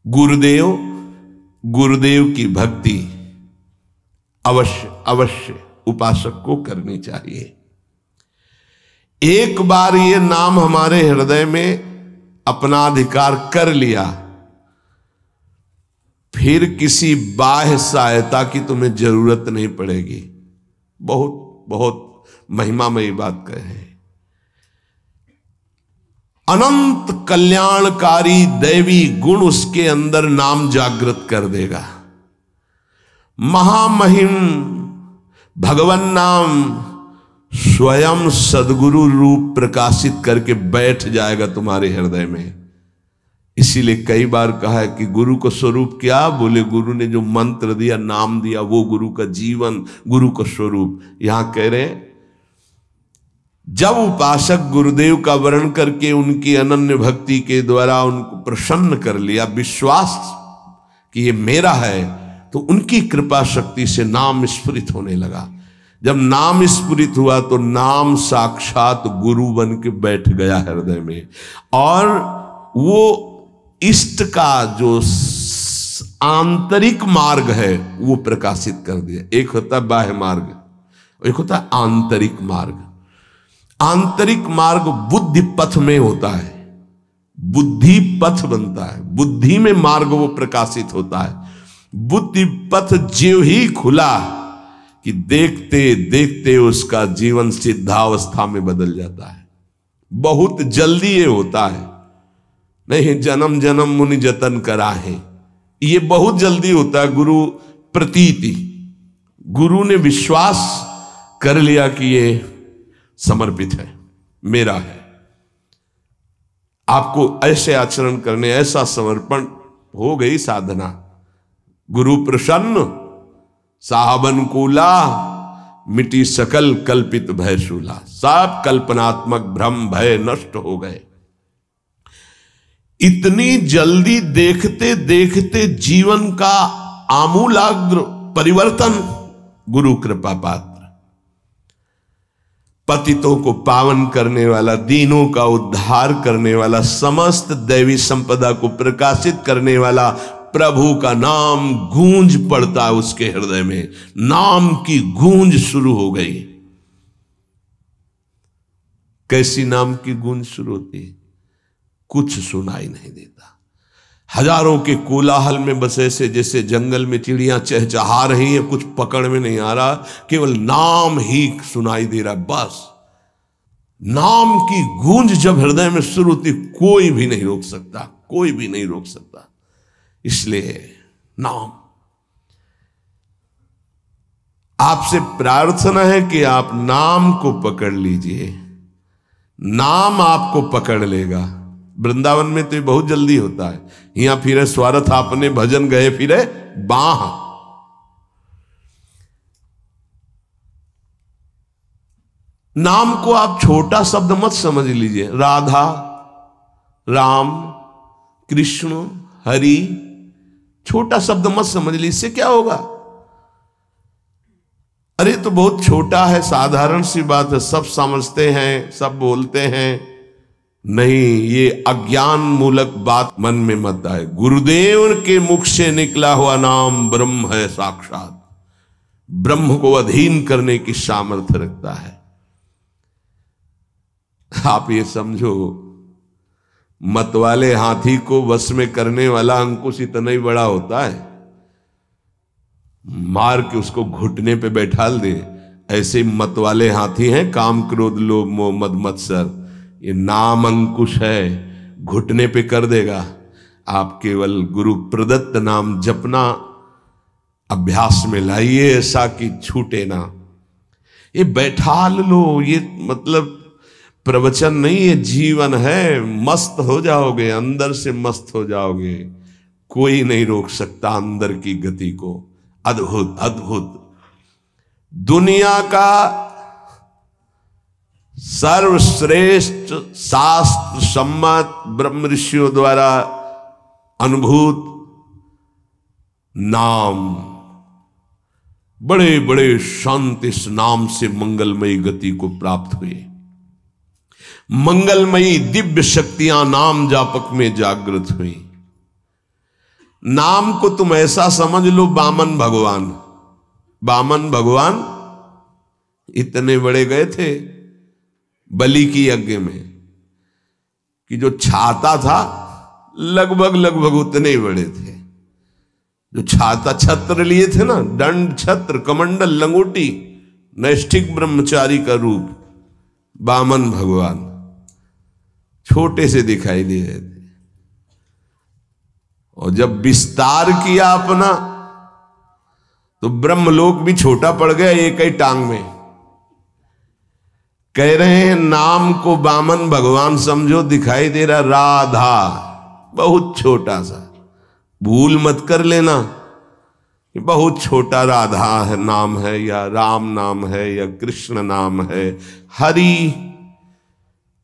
गुरुदेव, गुरुदेव की भक्ति अवश्य अवश्य उपासक को करनी चाहिए। एक बार ये नाम हमारे हृदय में अपना अधिकार कर लिया, फिर किसी बाह्य सहायता की तुम्हें जरूरत नहीं पड़ेगी। बहुत बहुत महिमामयी बात कह रहे हैं। अनंत कल्याणकारी दैवी गुण उसके अंदर नाम जागृत कर देगा। महामहिम भगवान नाम स्वयं सदगुरु रूप प्रकाशित करके बैठ जाएगा तुम्हारे हृदय में। इसीलिए कई बार कहा है कि गुरु को स्वरूप क्या? बोले गुरु ने जो मंत्र दिया, नाम दिया, वो गुरु का जीवन, गुरु का स्वरूप। यहां कह रहे हैं जब उपासक गुरुदेव का वर्ण करके उनकी अनन्य भक्ति के द्वारा उनको प्रसन्न कर लिया, विश्वास कि ये मेरा है, तो उनकी कृपा शक्ति से नाम स्फुरित होने लगा। जब नाम स्फुरित हुआ तो नाम साक्षात गुरु बन के बैठ गया हृदय में, और वो इष्ट का जो आंतरिक मार्ग है वो प्रकाशित कर दिया। एक होता है बाह्य मार्ग, एक होता है आंतरिक मार्ग। आंतरिक मार्ग बुद्धि पथ में होता है, बुद्धि पथ बनता है, बुद्धि में मार्ग वो प्रकाशित होता है। बुद्धि पथ ज्यों ही खुला कि देखते देखते उसका जीवन सिद्धावस्था में बदल जाता है। बहुत जल्दी ये होता है, नहीं जन्म जन्म मुनि जतन करा है, ये बहुत जल्दी होता है। गुरु प्रतीति, गुरु ने विश्वास कर लिया कि ये समर्पित है, मेरा है। आपको ऐसे आचरण करने, ऐसा समर्पण हो गई साधना। गुरु प्रसन्न साहबन कूला, मिटी सकल कल्पित भय शूला। सब कल्पनात्मक भ्रम भय नष्ट हो गए। इतनी जल्दी देखते देखते जीवन का आमूलाग्र परिवर्तन गुरु कृपा पात्र, पतितों को पावन करने वाला, दीनों का उद्धार करने वाला, समस्त दैवी संपदा को प्रकाशित करने वाला प्रभु का नाम गूंज पड़ता है उसके हृदय में। नाम की गूंज शुरू हो गई। कैसी नाम की गूंज शुरू होती है? कुछ सुनाई नहीं देता। हजारों के कोलाहल में बस ऐसे जैसे जंगल में चिड़ियां चहचहा रही हैं, कुछ पकड़ में नहीं आ रहा, केवल नाम ही सुनाई दे रहा। बस नाम की गूंज जब हृदय में शुरू होती, कोई भी नहीं रोक सकता, कोई भी नहीं रोक सकता। इसलिए नाम, आपसे प्रार्थना है कि आप नाम को पकड़ लीजिए, नाम आपको पकड़ लेगा। वृंदावन में तो ये बहुत जल्दी होता है। यहां फिरे स्वार्थ आपने भजन गए फिरे बाह। नाम को आप छोटा शब्द मत समझ लीजिए। राधा, राम, कृष्ण, हरि, छोटा शब्द मत समझ लीजिए। इससे क्या होगा? अरे तो बहुत छोटा है, साधारण सी बात है, सब समझते हैं, सब बोलते हैं। नहीं, ये अज्ञान मूलक बात मन में मत आए। गुरुदेव के मुख से निकला हुआ नाम ब्रह्म है साक्षात। ब्रह्म को अधीन करने की सामर्थ्य रखता है। आप ये समझो, मतवाले हाथी को वश में करने वाला अंकुश इतना ही बड़ा होता है, मार के उसको घुटने पे बैठाल दे। ऐसे मतवाले हाथी हैं काम, क्रोध, लोभ, मोह, मद, मत्सर। ये नाम अंकुश है, घुटने पे कर देगा। आप केवल गुरु प्रदत्त नाम जपना अभ्यास में लाइए, ऐसा कि छूटे ना। ये बैठाल लो, ये मतलब प्रवचन नहीं, ये जीवन है। मस्त हो जाओगे, अंदर से मस्त हो जाओगे। कोई नहीं रोक सकता अंदर की गति को। अद्भुत अद्भुत। दुनिया का सर्वश्रेष्ठ शास्त्र सम्मत ब्रह्म ऋषियों द्वारा अनुभूत नाम, बड़े बड़े संत इस नाम से मंगलमयी गति को प्राप्त हुए। मंगलमयी दिव्य शक्तियां नाम जापक में जागृत हुई। नाम को तुम ऐसा समझ लो, वामन भगवान। वामन भगवान इतने बड़े गए थे बलि की यज्ञ में कि जो छाता था लगभग लगभग उतने ही बड़े थे। जो छाता छत्र लिए थे ना, दंड छत्र कमंडल लंगोटी, नैष्ठिक ब्रह्मचारी का रूप, वामन भगवान छोटे से दिखाई दे रहे थे। और जब विस्तार किया अपना तो ब्रह्मलोक भी छोटा पड़ गया एक ही टांग में। कह रहे हैं नाम को वामन भगवान समझो, दिखाई दे रहा राधा, बहुत छोटा सा। भूल मत कर लेना कि बहुत छोटा राधा है नाम है, या राम नाम है, या कृष्ण नाम है, हरि।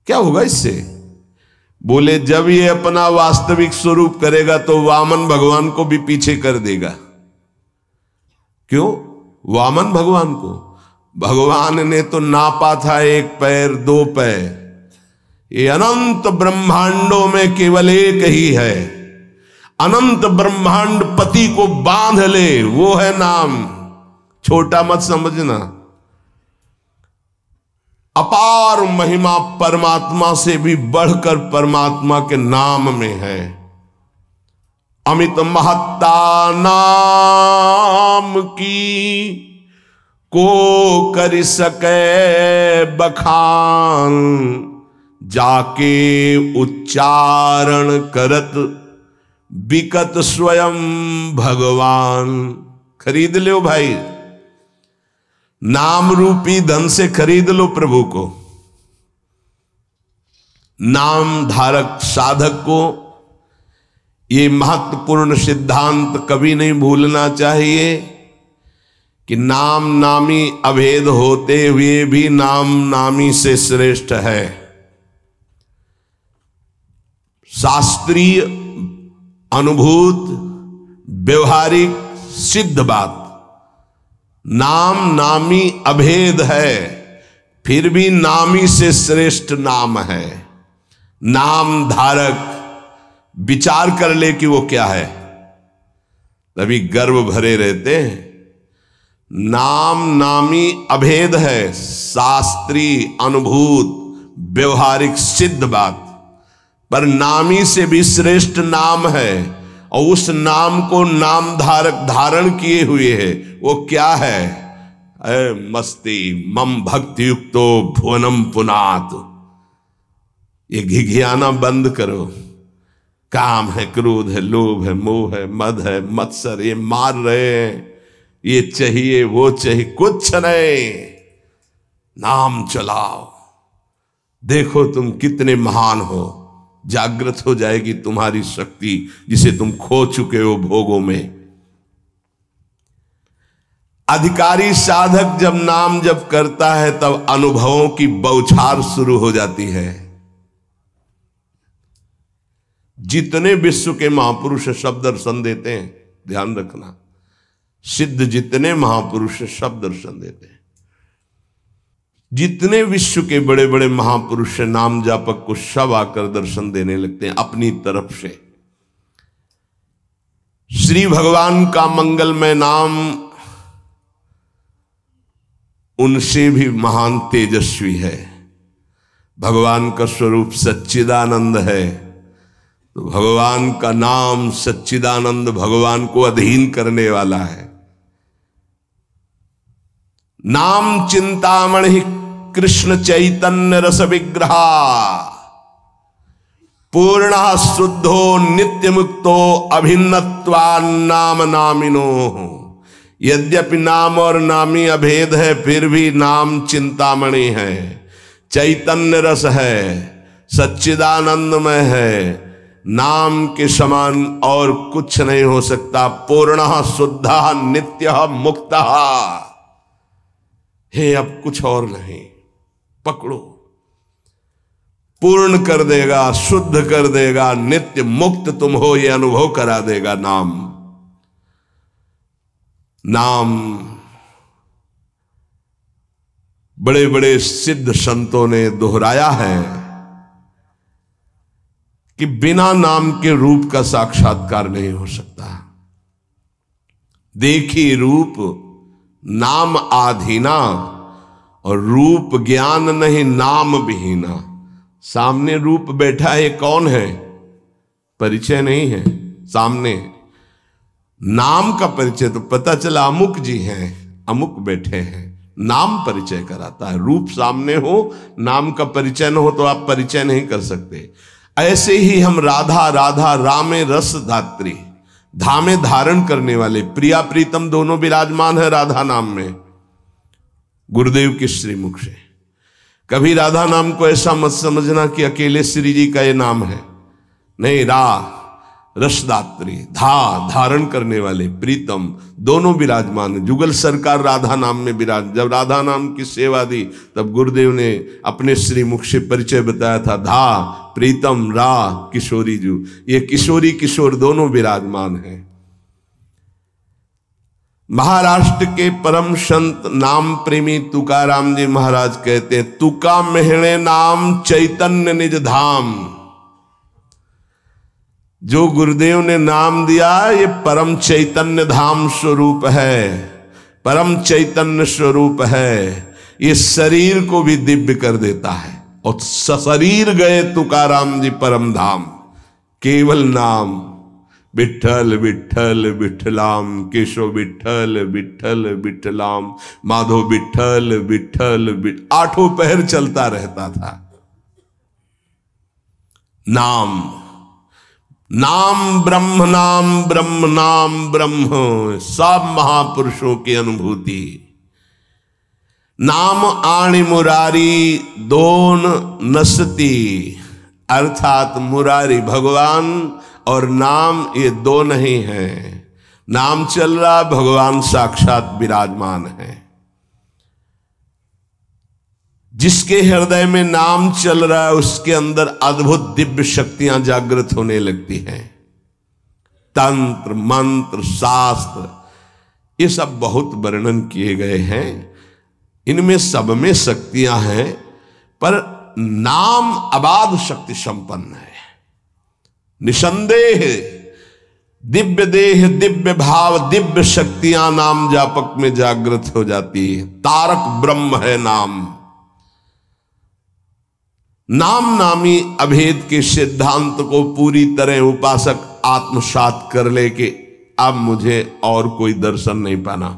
क्या होगा इससे? बोले जब ये अपना वास्तविक स्वरूप करेगा तो वामन भगवान को भी पीछे कर देगा। क्यों? वामन भगवान को भगवान ने तो नापा था एक पैर दो पैर। ये अनंत ब्रह्मांडों में केवल एक ही है। अनंत ब्रह्मांड पति को बांध ले, वो है नाम। छोटा मत समझना। अपार महिमा परमात्मा से भी बढ़कर परमात्मा के नाम में है। अमित महत्ता नाम की को कर सके बखान, जाके उच्चारण करत बिकत स्वयं भगवान। खरीद लो भाई, नाम रूपी धन से खरीद लो प्रभु को। नाम धारक साधक को ये महत्वपूर्ण सिद्धांत कभी नहीं भूलना चाहिए कि नाम नामी अभेद होते हुए भी नाम नामी से श्रेष्ठ है। शास्त्रीय अनुभूत व्यवहारिक सिद्ध बात, नाम नामी अभेद है, फिर भी नामी से श्रेष्ठ नाम है। नाम धारक विचार कर ले कि वो क्या है, तभी गर्व भरे रहते हैं। नाम नामी अभेद है, शास्त्रीय अनुभूत व्यवहारिक सिद्ध बात, पर नामी से भी श्रेष्ठ नाम है। और उस नाम को नाम धारक धारण किए हुए है, वो क्या है? मस्ती मम भक्ति युक्तो भुवनम पुनात। ये घिघियाना बंद करो। काम है, क्रोध है, लोभ है, मोह है, मद है, मत्सर, ये मार रहे हैं, ये चाहिए वो चाहिए, कुछ नहीं। नाम चलाओ, देखो तुम कितने महान हो। जागृत हो जाएगी तुम्हारी शक्ति जिसे तुम खो चुके हो भोगों में। अधिकारी साधक जब नाम जप करता है तब अनुभवों की बौछार शुरू हो जाती है। जितने विश्व के महापुरुष सब दर्शन देते हैं, ध्यान रखना, सिद्ध जितने महापुरुष सब दर्शन देते हैं। जितने विश्व के बड़े बड़े महापुरुष नाम जापक को सब आकर दर्शन देने लगते हैं अपनी तरफ से। श्री भगवान का मंगलमय नाम उनसे भी महान तेजस्वी है। भगवान का स्वरूप सच्चिदानंद है, तो भगवान का नाम सच्चिदानंद भगवान को अधीन करने वाला है। नाम चिंतामणि कृष्ण चैतन्य रस विग्रह, पूर्ण शुद्धो नित्य मुक्तो अभिन्नत्वान्नाम नामिनो। यद्यपि नाम और नामी अभेद है, फिर भी नाम चिंतामणि है, चैतन्य रस है, सच्चिदानंदमय है। नाम के समान और कुछ नहीं हो सकता। पूर्ण शुद्ध नित्य मुक्त। हे अब कुछ और नहीं, पकड़ो। पूर्ण कर देगा, शुद्ध कर देगा, नित्य मुक्त तुम हो ये अनुभव करा देगा नाम। नाम बड़े बड़े सिद्ध संतों ने दोहराया है कि बिना नाम के रूप का साक्षात्कार नहीं हो सकता। देखी रूप नाम आधीना, और रूप ज्ञान नहीं नाम विहीना। सामने रूप बैठा है, कौन है? परिचय नहीं है सामने। नाम का परिचय तो पता चला अमुक जी हैं, अमुक बैठे हैं। नाम परिचय कराता है। रूप सामने हो, नाम का परिचय न हो तो आप परिचय नहीं कर सकते। ऐसे ही हम राधा राधा रामे रस धात्री, धामे धारण करने वाले, प्रिया प्रीतम दोनों विराजमान है राधा नाम में, गुरुदेव के श्रीमुख से। कभी राधा नाम को ऐसा मत समझना कि अकेले श्री जी का ये नाम है, नहीं। रसदात्री, धारण करने वाले, प्रीतम दोनों विराजमान। जुगल सरकार राधा नाम में विराज। जब राधा नाम की सेवा दी तब गुरुदेव ने अपने श्रीमुख से परिचय बताया था, प्रीतम किशोरी जू। ये किशोरी किशोर दोनों विराजमान हैं। महाराष्ट्र के परम संत नाम प्रेमी तुकाराम जी महाराज कहते हैं, तुका मेहणे नाम चैतन्य निज धाम। जो गुरुदेव ने नाम दिया ये परम चैतन्य धाम स्वरूप है, परम चैतन्य स्वरूप है। ये शरीर को भी दिव्य कर देता है। और सशरीर गए तुकाराम जी परम धाम, केवल नाम विठ्ठल विठ्ठल विठ्ठलाम, केशव विठ्ठल विठ्ठल विठ्ठलाम, माधव विठ्ठल विठ्ठल। आठों पहर चलता रहता था। नाम ब्रह्म, नाम ब्रह्म, नाम ब्रह्म। सब महापुरुषों की अनुभूति। नाम आणि मुरारी दोन नसती, अर्थात मुरारी भगवान और नाम ये दो नहीं है। नाम चल रहा, भगवान साक्षात विराजमान है। जिसके हृदय में नाम चल रहा है उसके अंदर अद्भुत दिव्य शक्तियां जागृत होने लगती हैं। तंत्र मंत्र शास्त्र ये सब बहुत वर्णन किए गए हैं। इनमें सब में शक्तियां हैं, पर नाम अबाध शक्ति संपन्न है। निसंदेह दिव्य देह, दिव्य भाव, दिव्य शक्तियां नाम जापक में जागृत हो जाती है। तारक ब्रह्म है नाम। नाम नामी अभेद के सिद्धांत को पूरी तरह उपासक आत्मसात कर ले कि अब मुझे और कोई दर्शन नहीं पाना।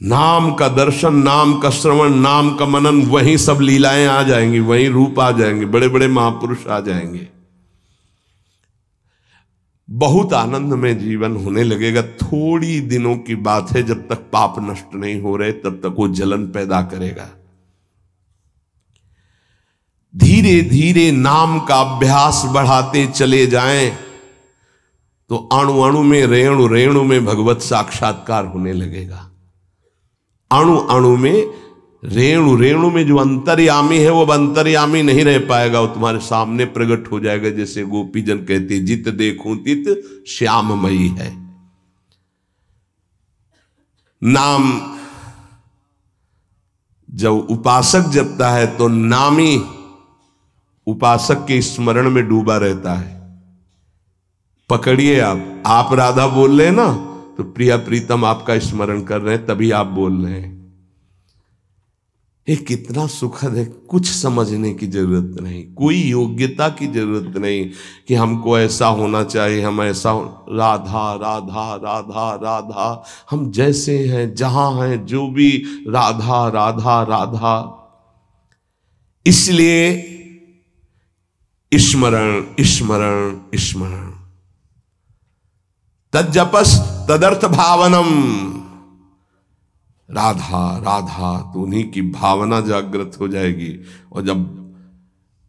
नाम का दर्शन, नाम का श्रवण, नाम का मनन, वहीं सब लीलाएं आ जाएंगी, वहीं रूप आ जाएंगे, बड़े बड़े महापुरुष आ जाएंगे। बहुत आनंद में जीवन होने लगेगा। थोड़ी दिनों की बात है, जब तक पाप नष्ट नहीं हो रहे तब तक वो जलन पैदा करेगा। धीरे धीरे नाम का अभ्यास बढ़ाते चले जाएं तो अणु अणु में, रेणु रेणु में भगवत साक्षात्कार होने लगेगा। अणु अणु में, रेणु रेणु में जो अंतर्यामी है वो अंतर्यामी नहीं रह पाएगा, वो तुम्हारे सामने प्रकट हो जाएगा। जैसे गोपीजन कहते, जित देखूं तित श्याममयी है। नाम जब उपासक जपता है तो नामी उपासक के स्मरण में डूबा रहता है। पकड़िए, आप राधा बोल रहे हैं ना, तो प्रिया प्रीतम आपका स्मरण कर रहे हैं, तभी आप बोल रहे हैं। ये कितना सुखद है। कुछ समझने की जरूरत नहीं, कोई योग्यता की जरूरत नहीं कि हमको ऐसा होना चाहिए, हम ऐसा राधा राधा राधा राधा, हम जैसे हैं, जहां हैं, जो भी राधा राधा राधा। इसलिए स्मरण स्मरण स्मरण, तज्जपस तदर्थ भावनम। राधा राधा तो उन्हीं की भावना जागृत हो जाएगी। और जब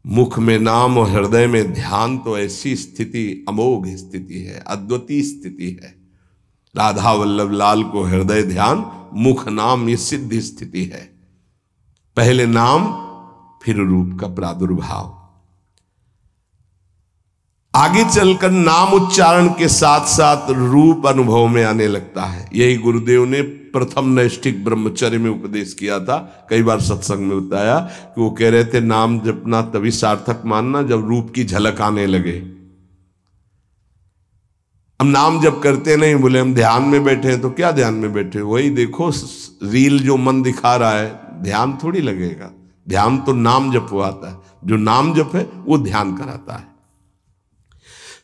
मुख में नाम और हृदय में ध्यान, तो ऐसी स्थिति अमोघ स्थिति है, अद्वितीय स्थिति है। राधा वल्लभ लाल को हृदय ध्यान, मुख नाम, ये सिद्ध स्थिति है। पहले नाम, फिर रूप का प्रादुर्भाव। आगे चलकर नाम उच्चारण के साथ साथ रूप अनुभव में आने लगता है। यही गुरुदेव ने प्रथम नैष्ठिक ब्रह्मचर्य में उपदेश किया था। कई बार सत्संग में बताया कि वो कह रहे थे नाम जपना तभी सार्थक मानना जब रूप की झलक आने लगे। हम नाम जप करते नहीं, बोले हम ध्यान में बैठे हैं, तो क्या ध्यान में बैठे, वही देखो रील जो मन दिखा रहा है, ध्यान थोड़ी लगेगा। ध्यान तो नाम जपवाता है, जो नाम जप है वो ध्यान कराता है।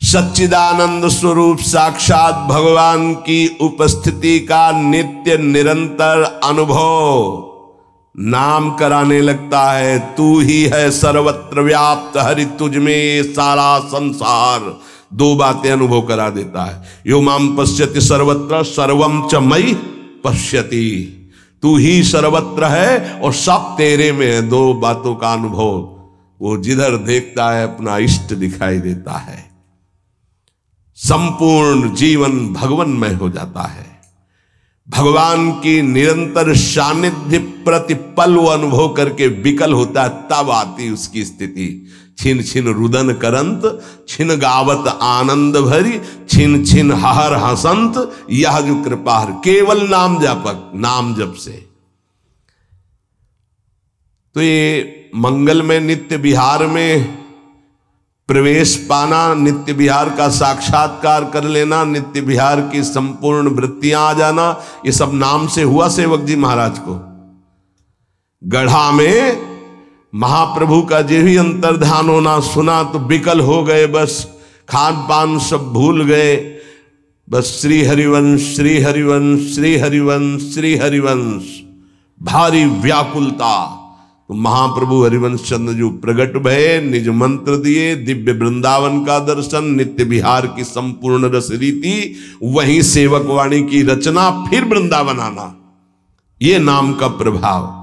सच्चिदानंद स्वरूप साक्षात भगवान की उपस्थिति का नित्य निरंतर अनुभव नाम कराने लगता है। तू ही है सर्वत्र व्याप्त, हरि तुझ में सारा संसार। दो बातें अनुभव करा देता है। यो माम पश्यति सर्वत्र सर्वम च मयि पश्यति। तू ही सर्वत्र है और सब तेरे में है। दो बातों का अनुभव, वो जिधर देखता है अपना इष्ट दिखाई देता है। संपूर्ण जीवन भगवन्मय हो जाता है। भगवान की निरंतर सानिध्य प्रतिपल वो अनुभव करके विकल होता है, तब आती उसकी स्थिति। छिन छिन रुदन करंत, छिन गावत आनंद भरी, छिन छिन हर हसंत, यह जो कृपाहर। केवल नाम जापक, नाम जप से। तो ये मंगल में नित्य विहार में प्रवेश पाना, नित्य विहार का साक्षात्कार कर लेना, नित्य विहार की संपूर्ण वृत्तियां आ जाना, ये सब नाम से हुआ सेवक जी महाराज को। गढ़ा में महाप्रभु का जो भी अंतर्ध्यान होना सुना तो विकल हो गए, बस खान पान सब भूल गए। बस श्री हरिवंश, श्री हरिवंश, श्री हरिवंश, श्री हरिवंश, भारी व्याकुलता। तो महाप्रभु हरिवंश चंद्र जो प्रगट भये, निज मंत्र दिए, दिव्य वृंदावन का दर्शन, नित्य विहार की संपूर्ण रस रीति, वहीं सेवक वाणी की रचना, फिर वृंदावन आना, ये नाम का प्रभाव।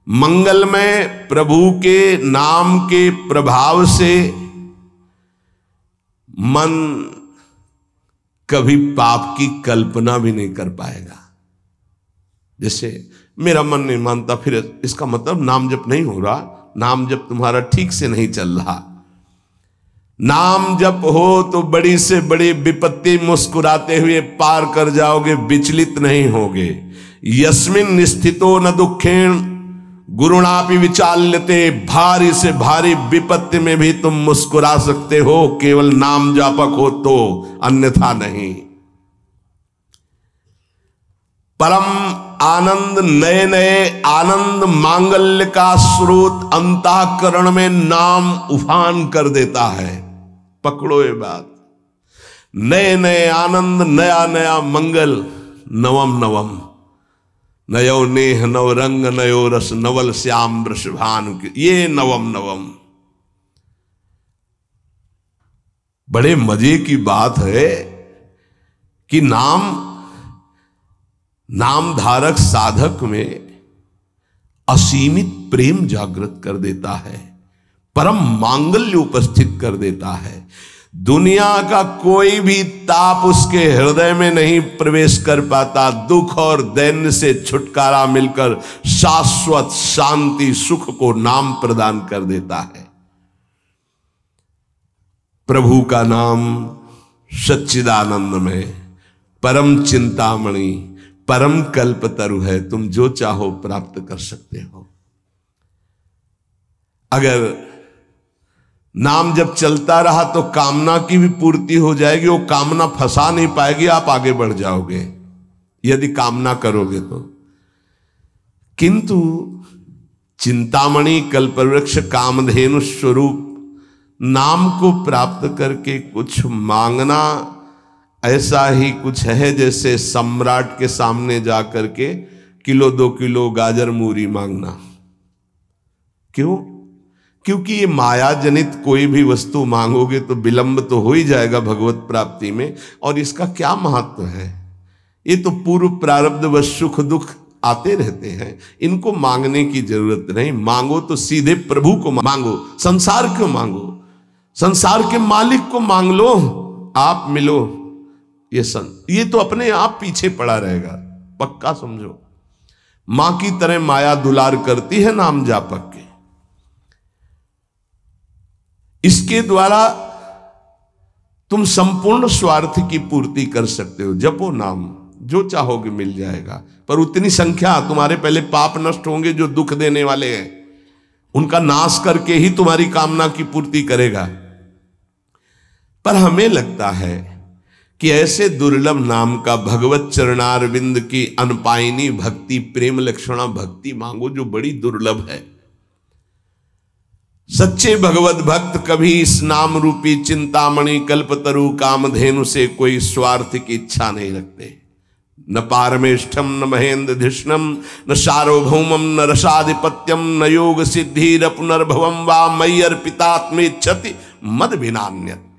मंगल में प्रभु के नाम के प्रभाव से मन कभी पाप की कल्पना भी नहीं कर पाएगा। जैसे मेरा मन नहीं मानता, फिर इसका मतलब नाम जप नहीं हो रहा, नाम जप तुम्हारा ठीक से नहीं चल रहा। नाम जप हो तो बड़ी से बड़ी विपत्ति मुस्कुराते हुए पार कर जाओगे, विचलित नहीं होगे। यस्मिन स्थितो न दुखेण गुरुणापि विचाल्यते। भारी से भारी विपत्ति में भी तुम मुस्कुरा सकते हो, केवल नाम जापक हो तो, अन्यथा नहीं। परम आनंद, नए नए आनंद मांगल्य का स्रोत अंतःकरण में नाम उफान कर देता है। पकड़ो ये बात, नए नए आनंद, नया नया मंगल, नवम नवम, नयो नेह नव रंग, नयो रस, नवल श्याम वृषभानु, ये नवम नवम। बड़े मजे की बात है कि नाम धारक साधक में असीमित प्रेम जागृत कर देता है, परम मांगल्य उपस्थित कर देता है। दुनिया का कोई भी ताप उसके हृदय में नहीं प्रवेश कर पाता। दुख और दैन्य से छुटकारा मिलकर शाश्वत शांति सुख को नाम प्रदान कर देता है। प्रभु का नाम सच्चिदानंद में परम चिंतामणि, परम कल्पतरु है। तुम जो चाहो प्राप्त कर सकते हो। अगर नाम जब चलता रहा तो कामना की भी पूर्ति हो जाएगी, वो कामना फंसा नहीं पाएगी, आप आगे बढ़ जाओगे यदि कामना करोगे तो। किंतु चिंतामणि, कल्पवृक्ष, कामधेनु स्वरूप नाम को प्राप्त करके कुछ मांगना ऐसा ही कुछ है जैसे सम्राट के सामने जाकर के किलो 2 किलो गाजर मूरी मांगना। क्यों? क्योंकि ये माया जनित कोई भी वस्तु मांगोगे तो विलंब तो हो ही जाएगा भगवत प्राप्ति में। और इसका क्या महत्व है? ये तो पूर्व प्रारब्ध व सुख दुख आते रहते हैं, इनको मांगने की जरूरत नहीं। मांगो तो सीधे प्रभु को मांगो, संसार क्यों मांगो? संसार के मालिक को मांग लो, आप मिलो। ये तो अपने आप पीछे पड़ा रहेगा, पक्का समझो। मां की तरह माया दुलार करती है नाम जापक के। इसके द्वारा तुम संपूर्ण स्वार्थ की पूर्ति कर सकते हो। जपो नाम, जो चाहोगे मिल जाएगा, पर उतनी संख्या तुम्हारे पहले पाप नष्ट होंगे जो दुख देने वाले हैं, उनका नाश करके ही तुम्हारी कामना की पूर्ति करेगा। पर हमें लगता है कि ऐसे दुर्लभ नाम का भगवत चरणारविंद की अनपायनी भक्ति, प्रेम लक्षणा भक्ति मांगो जो बड़ी दुर्लभ है। सच्चे भगवत भक्त कभी इस नाम रूपी चिंतामणि कल्पतरु कामधेनु से कोई स्वार्थ की इच्छा नहीं रखते। न पारमेष्ठम न महेंद्र धिष्णम न सार्वभौमम न रसाधिपत्यम न योग सिद्धि पुनर्भवम वा मयि अर्पितात्मेच्छति मद विनान्यत।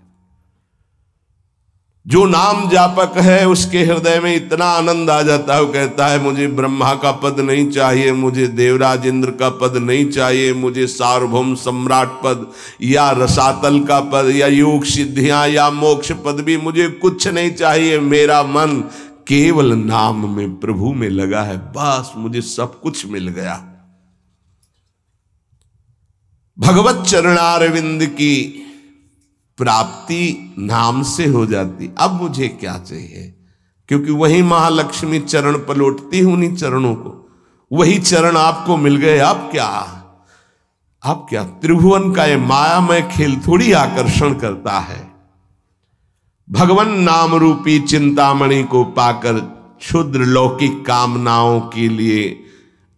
जो नाम जापक है उसके हृदय में इतना आनंद आ जाता है, वो कहता है मुझे ब्रह्मा का पद नहीं चाहिए, मुझे देवराज इंद्र का पद नहीं चाहिए, मुझे सार्वभौम सम्राट पद या रसातल का पद या योग सिद्धियां या मोक्ष पद भी मुझे कुछ नहीं चाहिए। मेरा मन केवल नाम में, प्रभु में लगा है, बस मुझे सब कुछ मिल गया। भगवत चरणारविंद की प्राप्ति नाम से हो जाती। अब मुझे क्या चाहिए, क्योंकि वही महालक्ष्मी चरण पलटती हूं उन्हीं चरणों को, वही चरण आपको मिल गए। अब क्या त्रिभुवन का ये मायामय खेल थोड़ी आकर्षण करता है। भगवान नाम रूपी चिंतामणि को पाकर क्षुद्र लौकिक कामनाओं के लिए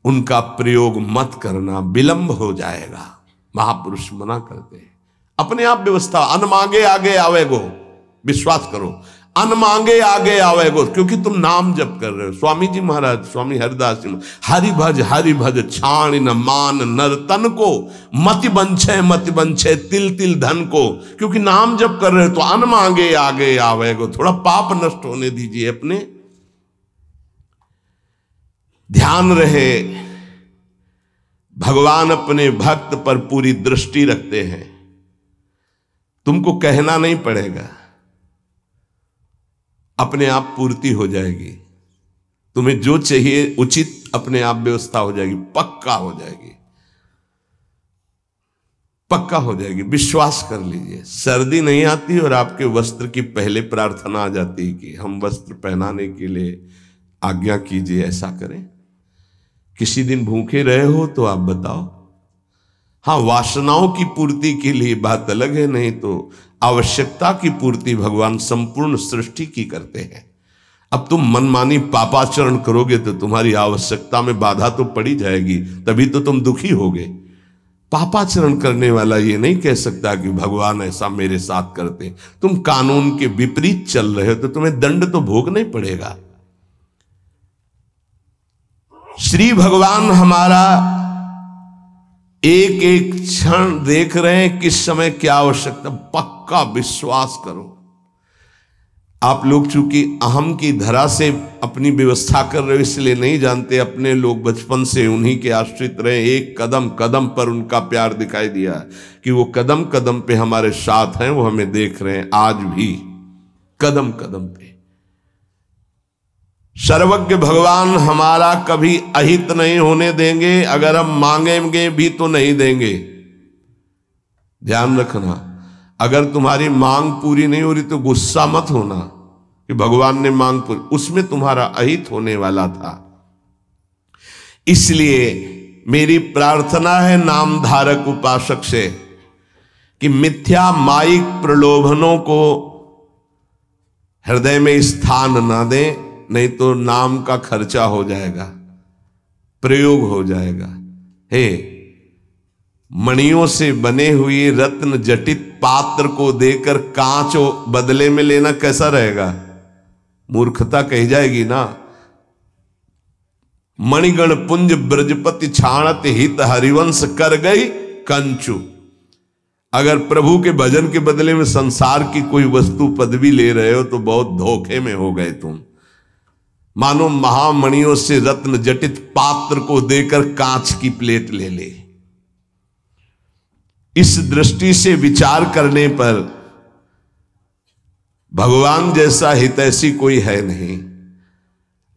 उनका प्रयोग मत करना, विलंब हो जाएगा। महापुरुष मना करते हैं। अपने आप व्यवस्था, अन मांगे आगे आवेगो, विश्वास करो, अन मांगे आगे आवेगो, क्योंकि तुम नाम जप कर रहे हो। स्वामी जी महाराज, स्वामी हरिदास जी, हरि भज छाण न मान नर तन को, मति बंछे तिल तिल धन को। क्योंकि नाम जप कर रहे हो तो अन मांगे आगे आवेगो। थोड़ा पाप नष्ट होने दीजिए अपने। ध्यान रहे, भगवान अपने भक्त पर पूरी दृष्टि रखते हैं। तुमको कहना नहीं पड़ेगा, अपने आप पूर्ति हो जाएगी। तुम्हें जो चाहिए उचित अपने आप व्यवस्था हो जाएगी, पक्का हो जाएगी, पक्का हो जाएगी। विश्वास कर लीजिए। सर्दी नहीं आती और आपके वस्त्र की पहले प्रार्थना आ जाती है कि हम वस्त्र पहनाने के लिए आज्ञा कीजिए, ऐसा करें। किसी दिन भूखे रहे हो तो आप बताओ। हाँ, वासनाओं की पूर्ति के लिए बात अलग है, नहीं तो आवश्यकता की पूर्ति भगवान संपूर्ण सृष्टि की करते हैं। अब तुम मनमानी पापाचरण करोगे तो तुम्हारी आवश्यकता में बाधा तो पड़ी जाएगी, तभी तो तुम दुखी होगे। पापाचरण करने वाला ये नहीं कह सकता कि भगवान ऐसा मेरे साथ करते। तुम कानून के विपरीत चल रहे हो तो तुम्हें दंड तो भोगना ही पड़ेगा। श्री भगवान हमारा एक एक क्षण देख रहे हैं, किस समय क्या आवश्यकता। पक्का विश्वास करो। आप लोग चूंकि अहम की धरा से अपनी व्यवस्था कर रहे हो इसलिए नहीं जानते, अपने लोग बचपन से उन्हीं के आश्रित रहे। एक कदम कदम पर उनका प्यार दिखाई दिया कि वो कदम कदम पे हमारे साथ हैं, वो हमें देख रहे हैं आज भी कदम कदम पे। सर्वज्ञ भगवान हमारा कभी अहित नहीं होने देंगे, अगर हम मांगेंगे भी तो नहीं देंगे। ध्यान रखना, अगर तुम्हारी मांग पूरी नहीं हो रही तो गुस्सा मत होना कि भगवान ने मांग पूरी, उसमें तुम्हारा अहित होने वाला था। इसलिए मेरी प्रार्थना है नाम धारक उपासक से कि मिथ्या माइक प्रलोभनों को हृदय में स्थान ना दें, नहीं तो नाम का खर्चा हो जाएगा, प्रयोग हो जाएगा। हे, मणियों से बने हुए रत्न जटित पात्र को देकर कांच बदले में लेना कैसा रहेगा? मूर्खता कही जाएगी ना। मणिगण पुंज ब्रजपति छाणत हित हरिवंश कर गई कंचु। अगर प्रभु के भजन के बदले में संसार की कोई वस्तु पदवी ले रहे हो तो बहुत धोखे में हो गए तुम। मानो महामणियों से रत्न जटित पात्र को देकर कांच की प्लेट ले ले। इस दृष्टि से विचार करने पर भगवान जैसा हितैषी कोई है नहीं।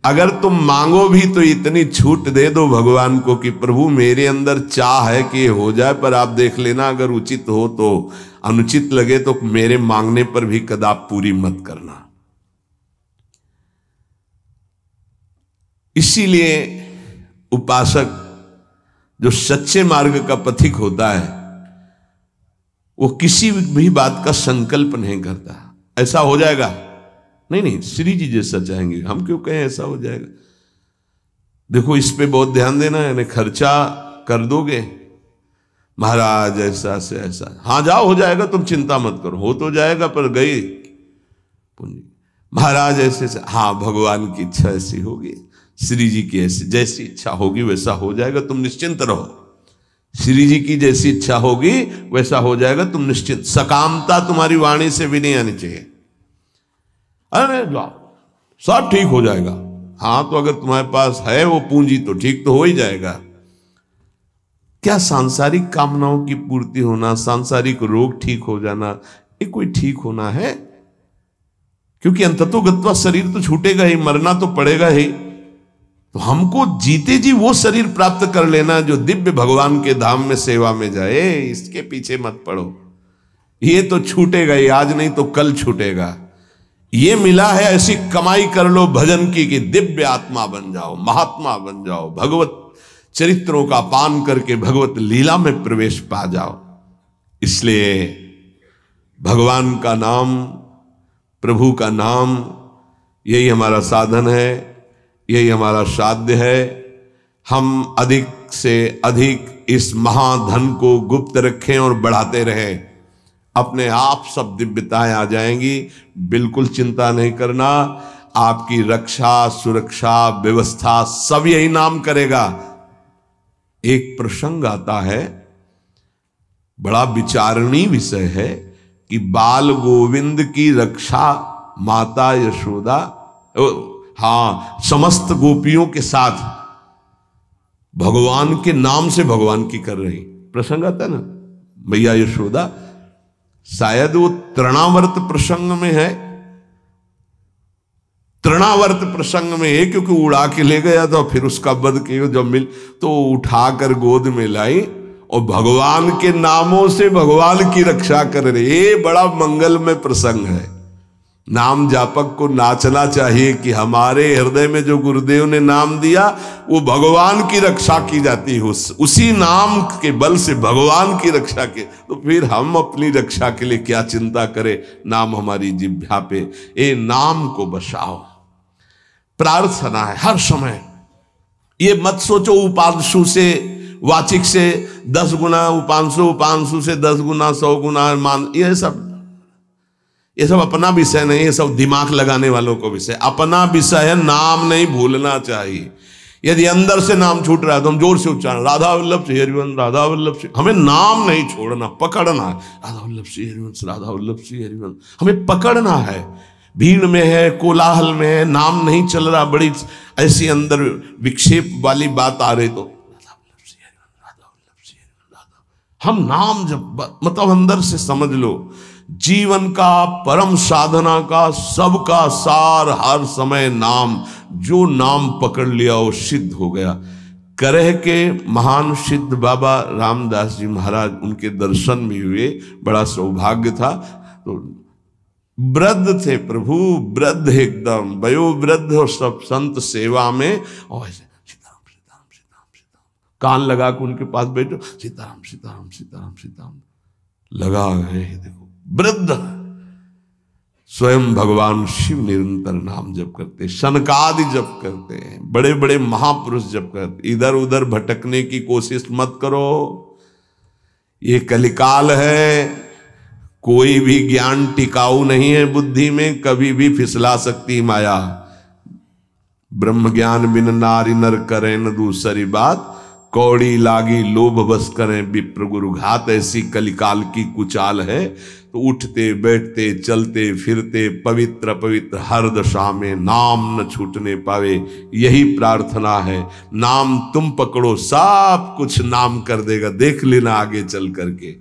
अगर तुम मांगो भी तो इतनी छूट दे दो भगवान को कि प्रभु मेरे अंदर चाह है कि ये हो जाए, पर आप देख लेना अगर उचित हो तो, अनुचित लगे तो मेरे मांगने पर भी कदाप पूरी मत करना। इसीलिए उपासक जो सच्चे मार्ग का पथिक होता है वो किसी भी बात का संकल्प नहीं करता ऐसा हो जाएगा, नहीं नहीं श्री जी जैसा चाहेंगे, हम क्यों कहें ऐसा हो जाएगा। देखो इस पे बहुत ध्यान देना है, यानी खर्चा कर दोगे महाराज ऐसा से ऐसा, हाँ जाओ हो जाएगा, तुम चिंता मत करो, हो तो जाएगा पर गई पूंजी। महाराज ऐसे से, हाँ भगवान की इच्छा ऐसी होगी, श्री जी की ऐसी जैसी इच्छा होगी वैसा हो जाएगा, तुम निश्चिंत रहो। श्री जी की जैसी इच्छा होगी वैसा हो जाएगा, तुम निश्चिंत, सकामता तुम्हारी वाणी से भी नहीं आनी चाहिए। अरे जाओ सब ठीक हो जाएगा, हाँ तो अगर तुम्हारे पास है वो पूंजी तो ठीक तो हो ही जाएगा। क्या सांसारिक कामनाओं की पूर्ति होना, सांसारिक रोग ठीक हो जाना, ये कोई ठीक होना है? क्योंकि अंततोगत्वा शरीर तो छूटेगा ही, मरना तो पड़ेगा ही। तो हमको जीते जी वो शरीर प्राप्त कर लेना जो दिव्य भगवान के धाम में सेवा में जाए, इसके पीछे मत पड़ो। ये तो छूटेगा ही, आज नहीं तो कल छूटेगा। ये मिला है ऐसी कमाई कर लो भजन की कि दिव्य आत्मा बन जाओ, महात्मा बन जाओ, भगवत चरित्रों का पान करके भगवत लीला में प्रवेश पा जाओ। इसलिए भगवान का नाम, प्रभु का नाम, यही हमारा साधन है, यही हमारा साध्य है। हम अधिक से अधिक इस महाधन को गुप्त रखें और बढ़ाते रहें, अपने आप सब दिव्यताएं आ जाएंगी। बिल्कुल चिंता नहीं करना, आपकी रक्षा सुरक्षा व्यवस्था सब यही नाम करेगा। एक प्रसंग आता है, बड़ा विचारणीय विषय है कि बाल गोविंद की रक्षा माता यशोदा, हाँ समस्त गोपियों के साथ भगवान के नाम से भगवान की कर रही। प्रसंग आता है ना, मैया यशोदा, शायद वो तृणावर्त प्रसंग में है, तृणावर्त प्रसंग में है, क्योंकि उड़ा के ले गया था, फिर उसका वध किया, जब मिल तो उठाकर गोद में लाई और भगवान के नामों से भगवान की रक्षा कर रही। ये बड़ा मंगलमय प्रसंग है। नाम जापक को नाचना चाहिए कि हमारे हृदय में जो गुरुदेव ने नाम दिया वो भगवान की रक्षा की जाती है, उसी नाम के बल से भगवान की रक्षा के। तो फिर हम अपनी रक्षा के लिए क्या चिंता करें, नाम हमारी जिह्वा पे, ये नाम को बसाओ। प्रार्थना है हर समय, ये मत सोचो उपांशु से वाचिक से 10 गुना, उपांशु उपांशु से 10 गुना 100 गुना मान, ये सब अपना विषय नहीं, ये सब दिमाग लगाने वालों को विषय। अपना विषय है नाम नहीं भूलना चाहिए। यदि अंदर से नाम छूट रहा है तो हम जोर से उच्चारण, राधा वल्लभ श्री हरिवंश, राधा वल्लभ श्री, हमें नाम नहीं छोड़ना, पकड़ना है। राधा वल्लभ श्री हरिवंश, राधा वल्लभ श्री हरिवंश, हमें पकड़ना है। भीड़ में है, कोलाहल में है, नाम नहीं चल रहा, बड़ी ऐसी अंदर विक्षेप वाली बात आ रही तो राधा वल्लभ श्री हरिवंश, राधा वल्लभ श्री हरिवंश, राधा। हम नाम जब मतलब अंदर से समझ लो, जीवन का परम साधना का सबका सार हर समय नाम। जो नाम पकड़ लिया वो सिद्ध हो गया। करह के महान सिद्ध बाबा रामदास जी महाराज, उनके दर्शन भी हुए, बड़ा सौभाग्य था। तो वृद्ध थे प्रभु, वृद्ध एकदम वयोवृद्ध, और सब संत सेवा में, और ऐसे सीताराम सीताराम सीताराम सीताराम, कान लगा के उनके पास बैठो, सीताराम सीताराम सीताराम सीताराम लगा गए। देखो वृद्ध स्वयं भगवान शिव निरंतर नाम जप करते, शनकादि जप करते हैं, बड़े बड़े महापुरुष जप करते। इधर उधर भटकने की कोशिश मत करो, ये कलिकाल है। कोई भी ज्ञान टिकाऊ नहीं है बुद्धि में, कभी भी फिसला सकती माया। ब्रह्म ज्ञान बिन नारी नर करें न दूसरी बात, कौड़ी लागी लोभ बस करें विप्र गुरु घात। ऐसी कलिकाल की कुचाल है। तो उठते बैठते चलते फिरते पवित्र पवित्र हर दशा में नाम न छूटने पावे, यही प्रार्थना है। नाम तुम पकड़ो, सब कुछ नाम कर देगा, देख लेना आगे चल करके।